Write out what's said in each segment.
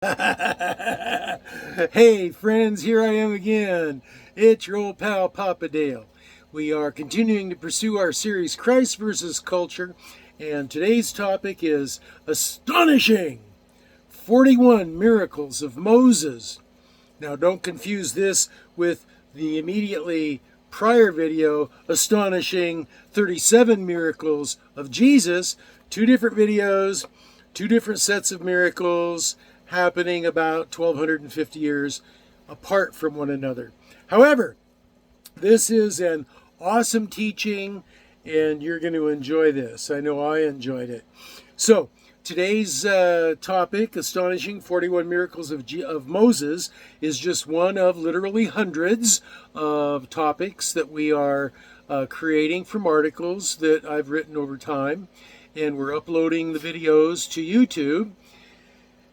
Hey friends, here I am again. It's your old pal Papa Dale. We are continuing to pursue our series Christ versus Culture, and today's topic is Astonishing 41 Miracles of Moses. Now don't confuse this with the immediately prior video, Astonishing 37 Miracles of Jesus. Two different videos, two different sets of miracles happening about 1250 years apart from one another. However, this is an awesome teaching and you're going to enjoy this. I know I enjoyed it. So, today's topic, Astonishing 41 Miracles of Moses, is just one of literally hundreds of topics that we are creating from articles that I've written over time. And we're uploading the videos to YouTube.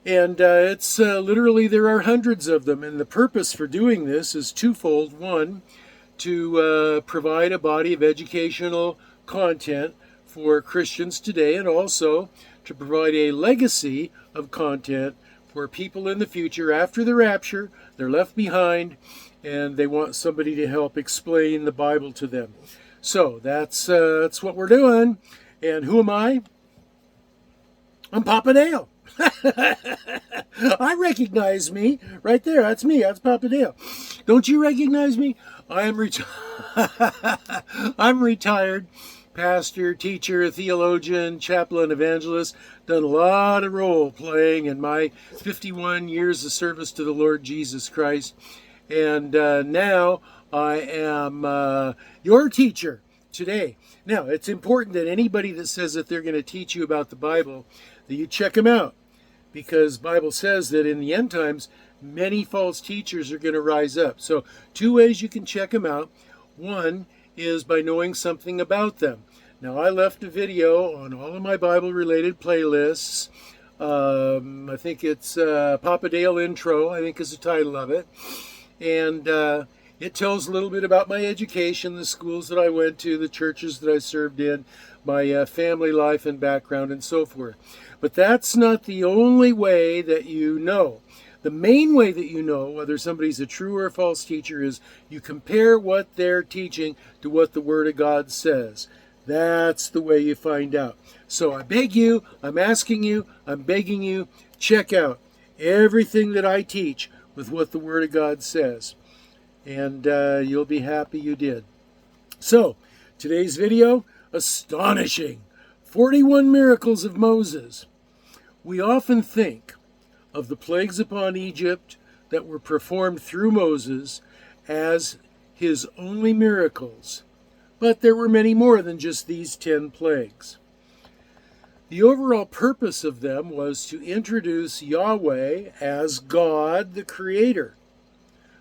And it's literally, there are hundreds of them. And the purpose for doing this is twofold. One, to provide a body of educational content for Christians today, and also to provide a legacy of content for people in the future after the rapture. They're left behind and they want somebody to help explain the Bible to them. So that's what we're doing. And who am I? I'm Papa Dale. I recognize me right there. That's me. That's Papa Dale. Don't you recognize me? I'm retired pastor, teacher, theologian, chaplain, evangelist. Done a lot of role playing in my 51 years of service to the Lord Jesus Christ. And now I am your teacher today. Now, it's important that anybody that says that they're going to teach you about the Bible, that you check them out. Because the Bible says that in the end times, many false teachers are going to rise up. So two ways you can check them out. One is by knowing something about them. Now, I left a video on all of my Bible-related playlists. I think it's Papa Dale Intro, I think is the title of it. And it tells a little bit about my education, the schools that I went to, the churches that I served in, my family life and background, and so forth. But that's not the only way that you know. The main way that you know whether somebody's a true or false teacher is you compare what they're teaching to what the Word of God says. That's the way you find out. So I beg you, I'm asking you, I'm begging you, check out everything that I teach with what the Word of God says. And you'll be happy you did. So, today's video, Astonishing 41 Miracles of Moses. We often think of the plagues upon Egypt that were performed through Moses as his only miracles. But there were many more than just these 10 plagues. The overall purpose of them was to introduce Yahweh as God the Creator,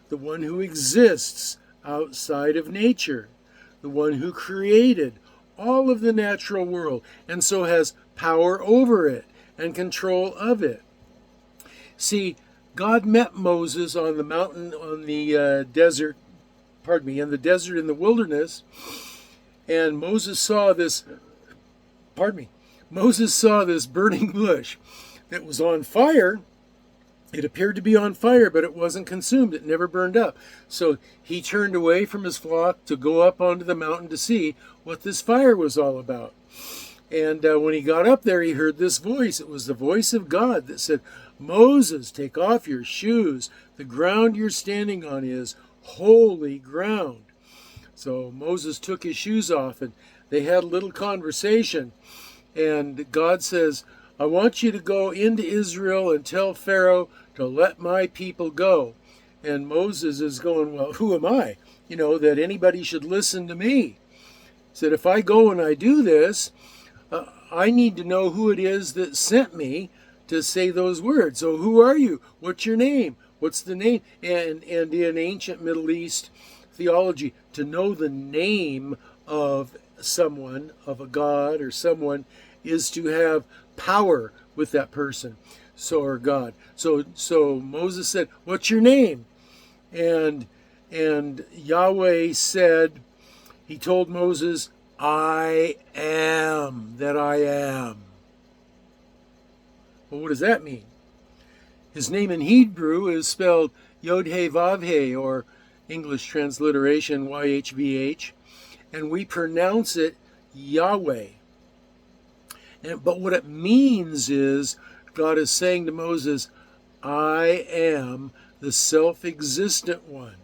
the one who exists outside of nature, the one who created all of the natural world and so has power over it and control of it. See, God met Moses on the mountain, on the desert, in the desert in the wilderness, and Moses saw this burning bush that was on fire. It appeared to be on fire, but it wasn't consumed. It never burned up. So he turned away from his flock to go up onto the mountain to see what this fire was all about. And when he got up there, he heard this voice. It was the voice of God that said, "Moses, take off your shoes. The ground you're standing on is holy ground." So Moses took his shoes off, and they had a little conversation. And God says, "I want you to go into Israel and tell Pharaoh to let my people go." And Moses is going, "Well, who am I? That anybody should listen to me." He said, "If I go and I do this, I need to know who it is that sent me to say those words. So who are you? What's your name? What's the name?" And in ancient Middle East theology, to know the name of someone, of a god or someone, is to have power with that person, or God. So Moses said, "What's your name?" And Yahweh said, he told Moses, "I am that I am." Well, what does that mean? His name in Hebrew is spelled Yod-He-Vav-He, or English transliteration YHVH, and we pronounce it Yahweh. But what it means is God is saying to Moses, I am the self-existent one,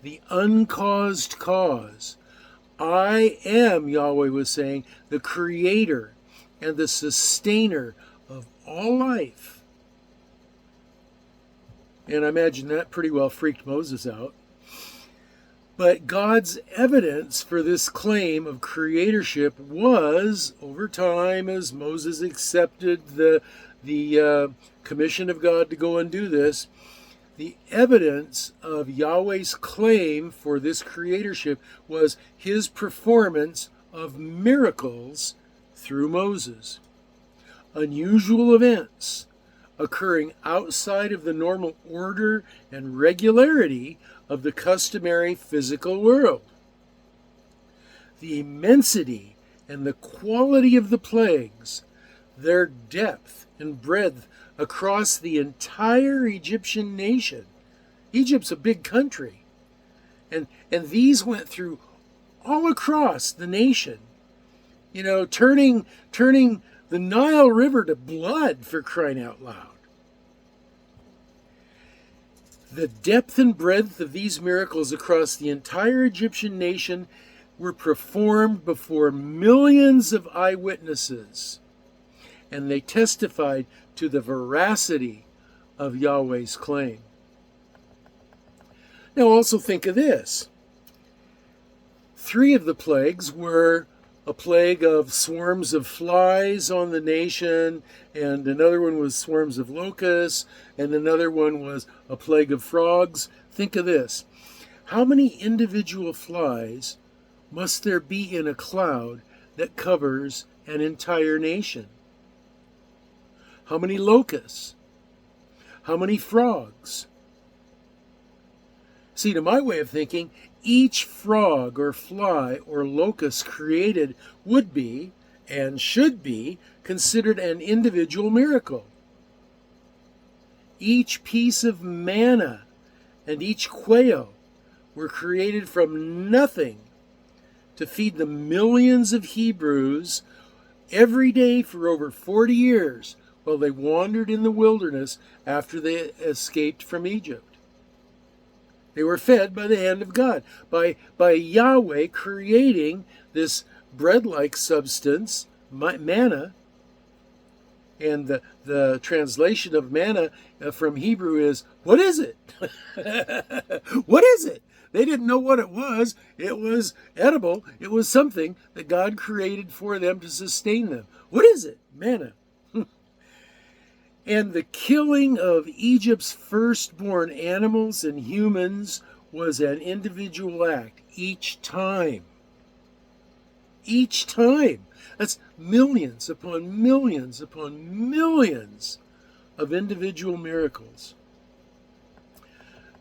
the uncaused cause. I am, Yahweh was saying, the creator and the sustainer of all life. And I imagine that pretty well freaked Moses out. But God's evidence for this claim of creatorship was, over time, as Moses accepted the commission of God to go and do this, the evidence of Yahweh's claim for this creatorship was his performance of miracles through Moses. Unusual events occurring outside of the normal order and regularity of the customary physical world. The immensity and the quality of the plagues, their depth and breadth across the entire Egyptian nation. Egypt's a big country. And these went through all across the nation. You know, turning the Nile River to blood, for crying out loud. The depth and breadth of these miracles across the entire Egyptian nation were performed before millions of eyewitnesses, and they testified to the veracity of Yahweh's claim. Now also think of this. 3 of the plagues were a plague of swarms of flies on the nation, and another one was swarms of locusts, and another one was a plague of frogs. Think of this. How many individual flies must there be in a cloud that covers an entire nation? How many locusts? How many frogs? See, to my way of thinking, each frog or fly or locust created would be and should be considered an individual miracle. Each piece of manna and each quail were created from nothing to feed the millions of Hebrews every day for over 40 years while they wandered in the wilderness after they escaped from Egypt. They were fed by the hand of God, by Yahweh creating this bread-like substance, manna. And the translation of manna from Hebrew is, what is it? What is it? They didn't know what it was. It was edible. It was something that God created for them to sustain them. What is it? Manna. And the killing of Egypt's firstborn animals and humans was an individual act each time. Each time. That's millions upon millions upon millions of individual miracles.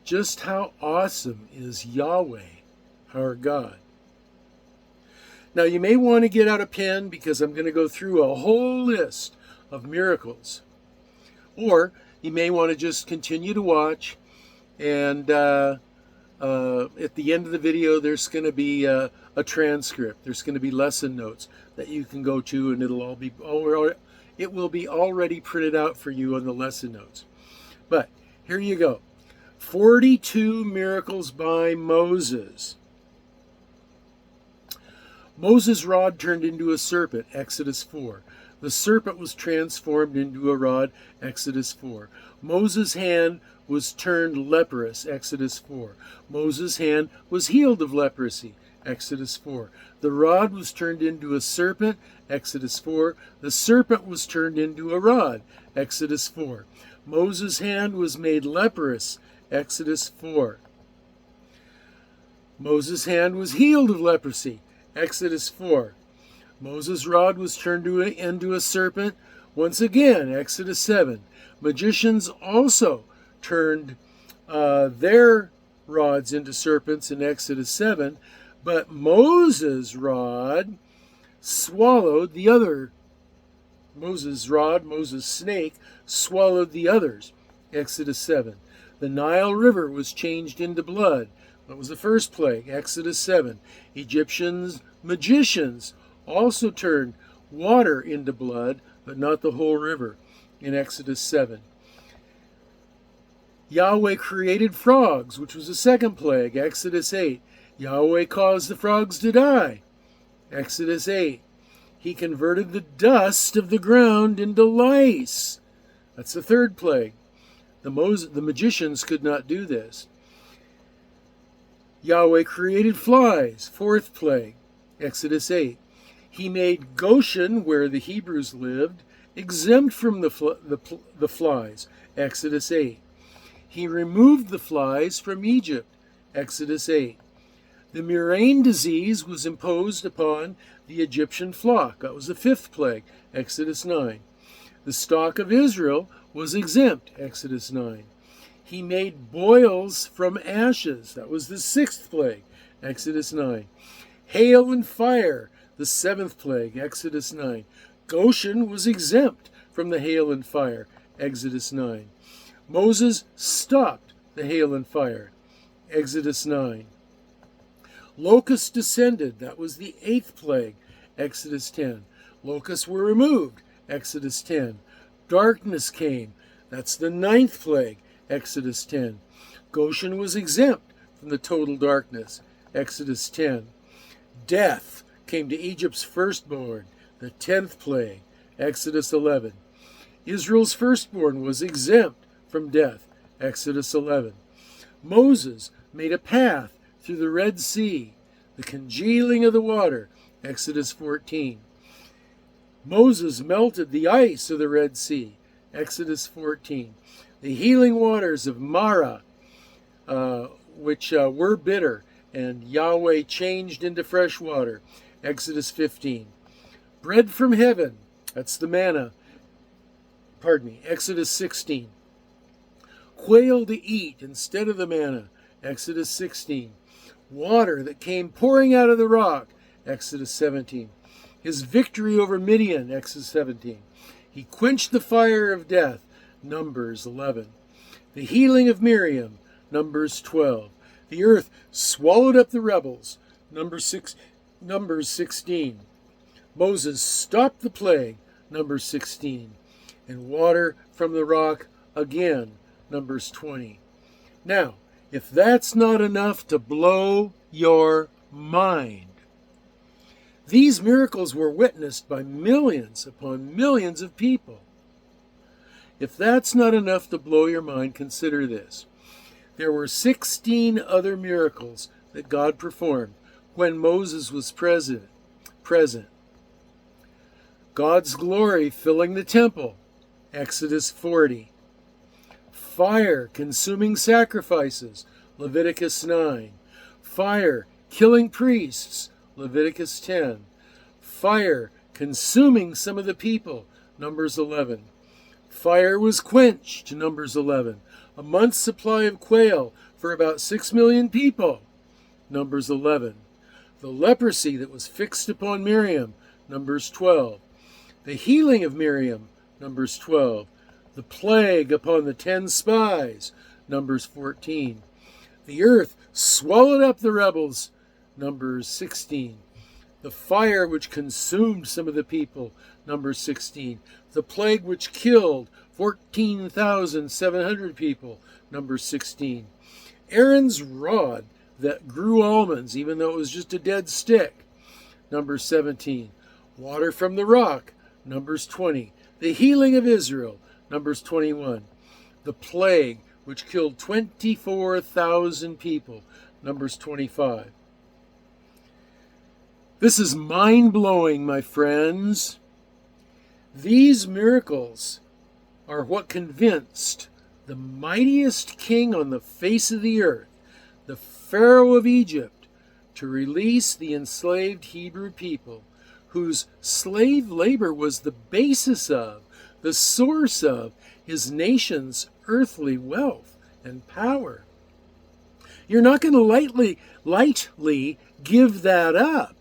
Just how awesome is Yahweh, our God. Now you may want to get out a pen because I'm going to go through a whole list of miracles. Or you may want to just continue to watch, and at the end of the video there's going to be a transcript. There's going to be lesson notes that you can go to, and it will be already printed out for you on the lesson notes. But here you go. 42 miracles by Moses. Moses' rod turned into a serpent, Exodus 4. The serpent was transformed into a rod, Exodus 4. Moses' hand was turned leprous, Exodus 4. Moses' hand was healed of leprosy, Exodus 4. The rod was turned into a serpent, Exodus 4. The serpent was turned into a rod, Exodus 4. Moses' hand was made leprous, Exodus 4. Moses' hand was healed of leprosy, Exodus 4. Moses' rod was turned into a serpent, once again, Exodus 7. Magicians also turned their rods into serpents in Exodus 7, but Moses' rod swallowed the other. Moses' rod, Moses' snake, swallowed the others Exodus 7. The Nile River was changed into blood. What was the first plague? Exodus 7. Egyptians' magicians also turned water into blood, but not the whole river, in Exodus 7. Yahweh created frogs, which was the second plague, Exodus 8. Yahweh caused the frogs to die, Exodus 8. He converted the dust of the ground into lice. That's the third plague. The magicians could not do this. Yahweh created flies, fourth plague, Exodus 8. He made Goshen, where the Hebrews lived, exempt from the flies, Exodus 8. He removed the flies from Egypt, Exodus 8. The murrain disease was imposed upon the Egyptian flock. That was the fifth plague, Exodus 9. The stock of Israel was exempt, Exodus 9. He made boils from ashes. That was the sixth plague, Exodus 9. Hail and fire, the seventh plague, Exodus 9. Goshen was exempt from the hail and fire, Exodus 9. Moses stopped the hail and fire, Exodus 9. Locusts descended. That was the eighth plague, Exodus 10. Locusts were removed, Exodus 10. Darkness came. That's the ninth plague, Exodus 10. Goshen was exempt from the total darkness, Exodus 10. Death came to Egypt's firstborn, the 10th plague, Exodus 11. Israel's firstborn was exempt from death, Exodus 11. Moses made a path through the Red Sea, the congealing of the water, Exodus 14. Moses melted the ice of the Red Sea, Exodus 14. The healing waters of Marah, which were bitter, and Yahweh changed into fresh water, Exodus 15. Bread from heaven, that's the manna, Exodus 16. Quail to eat instead of the manna, Exodus 16. Water that came pouring out of the rock, Exodus 17. His victory over Midian, Exodus 17. He quenched the fire of death, Numbers 11. The healing of Miriam, Numbers 12. The earth swallowed up the rebels, Numbers 16. Moses stopped the plague, Numbers 16. And water from the rock again, Numbers 20. Now, if that's not enough to blow your mind, these miracles were witnessed by millions upon millions of people. If that's not enough to blow your mind, consider this. There were 16 other miracles that God performed when Moses was present. God's glory filling the temple, Exodus 40. Fire consuming sacrifices, Leviticus 9. Fire killing priests, Leviticus 10. Fire consuming some of the people, Numbers 11. Fire was quenched, Numbers 11. A month's supply of quail for about 6 million people, Numbers 11. The leprosy that was fixed upon Miriam, Numbers 12. The healing of Miriam, Numbers 12. The plague upon the 10 spies, Numbers 14. The earth swallowed up the rebels, Numbers 16. The fire which consumed some of the people, Numbers 16. The plague which killed 14,700 people, Numbers 16. Aaron's rod that grew almonds, even though it was just a dead stick, Numbers 17. Water from the rock, Numbers 20. The healing of Israel, Numbers 21. The plague which killed 24,000 people, Numbers 25. This is mind-blowing, my friends. These miracles are what convinced the mightiest king on the face of the earth, the Pharaoh of Egypt, to release the enslaved Hebrew people, whose slave labor was the basis of, the source of, his nation's earthly wealth and power. You're not going to lightly give that up.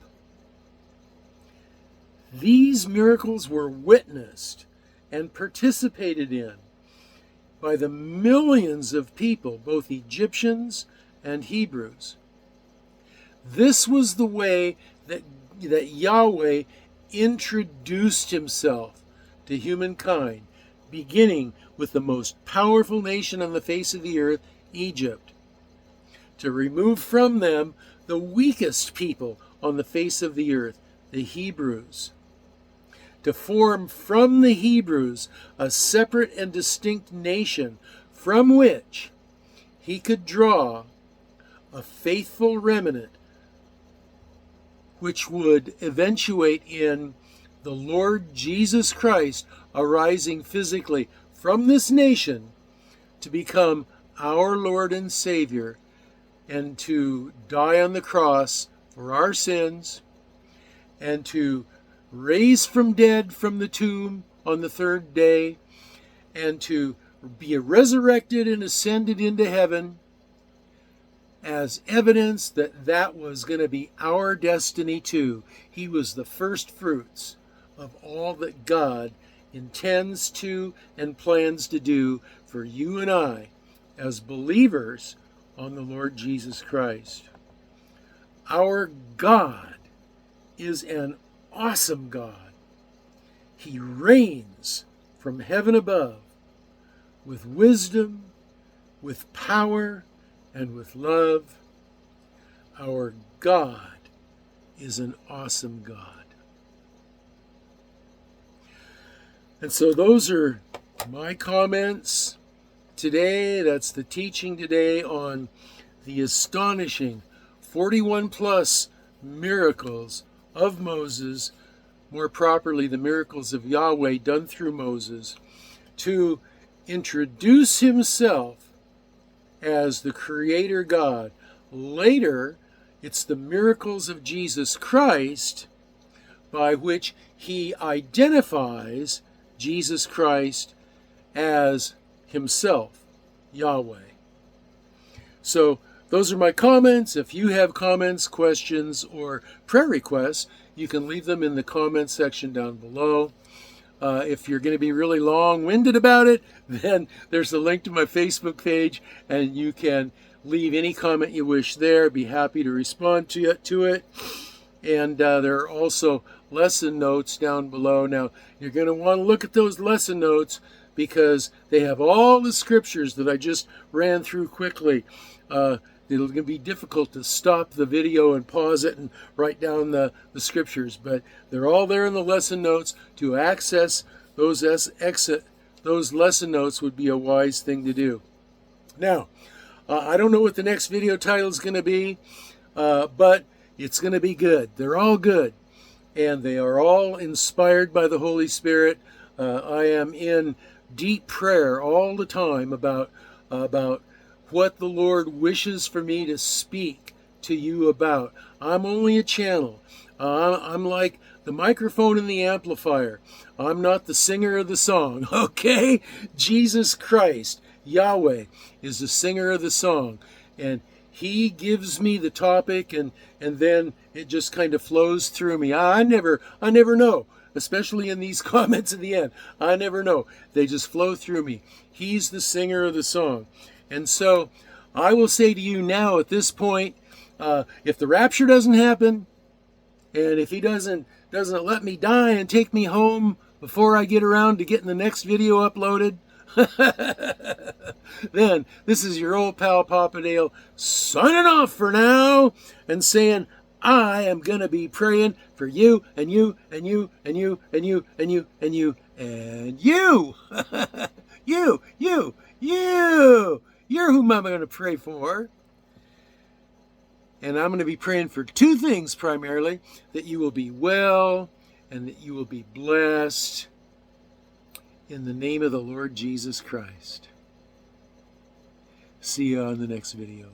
These miracles were witnessed and participated in by the millions of people, both Egyptians and Hebrews. This was the way that Yahweh introduced himself to humankind, beginning with the most powerful nation on the face of the earth, Egypt, to remove from them the weakest people on the face of the earth, the Hebrews, to form from the Hebrews a separate and distinct nation from which he could draw a faithful remnant which would eventuate in the Lord Jesus Christ arising physically from this nation to become our Lord and Savior and to die on the cross for our sins and to raise from dead from the tomb on the third day and to be resurrected and ascended into heaven as evidence that that was going to be our destiny too. He was the first fruits of all that God intends to and plans to do for you and I as believers on the Lord Jesus Christ. Our God is an awesome God. He reigns from heaven above with wisdom, with power, and with love. Our God is an awesome God. And so those are my comments today. That's the teaching today on the astonishing 41 plus miracles of Moses, more properly the miracles of Yahweh done through Moses, to introduce himself as the Creator God. Later, it's the miracles of Jesus Christ by which he identifies Jesus Christ as himself, Yahweh. So those are my comments. If you have comments, questions, or prayer requests, you can leave them in the comment section down below. If you're going to be really long-winded about it, then there's a link to my Facebook page, and you can leave any comment you wish there. Be happy to respond to it. And there are also lesson notes down below. Now, you're going to want to look at those lesson notes because they have all the scriptures that I just ran through quickly. It'll be difficult to stop the video and pause it and write down the scriptures, but they're all there in the lesson notes. To access those lesson notes would be a wise thing to do. Now, I don't know what the next video title is going to be, but it's going to be good. They're all good, and they are all inspired by the Holy Spirit. I am in deep prayer all the time about what the Lord wishes for me to speak to you about. I'm only a channel. I'm like the microphone and the amplifier. I'm not the singer of the song, okay? Jesus Christ, Yahweh, is the singer of the song. And he gives me the topic, and then it just kind of flows through me. I never know, especially in these comments at the end. I never know. They just flow through me. He's the singer of the song. And so I will say to you now at this point, if the rapture doesn't happen, and if he doesn't let me die and take me home before I get around to getting the next video uploaded, then this is your old pal Papa Dale signing off for now and saying, I am going to be praying for you and you and you and you and you and you and you and you. You. You're whom I'm going to pray for. And I'm going to be praying for two things primarily: that you will be well and that you will be blessed in the name of the Lord Jesus Christ. See you on the next video.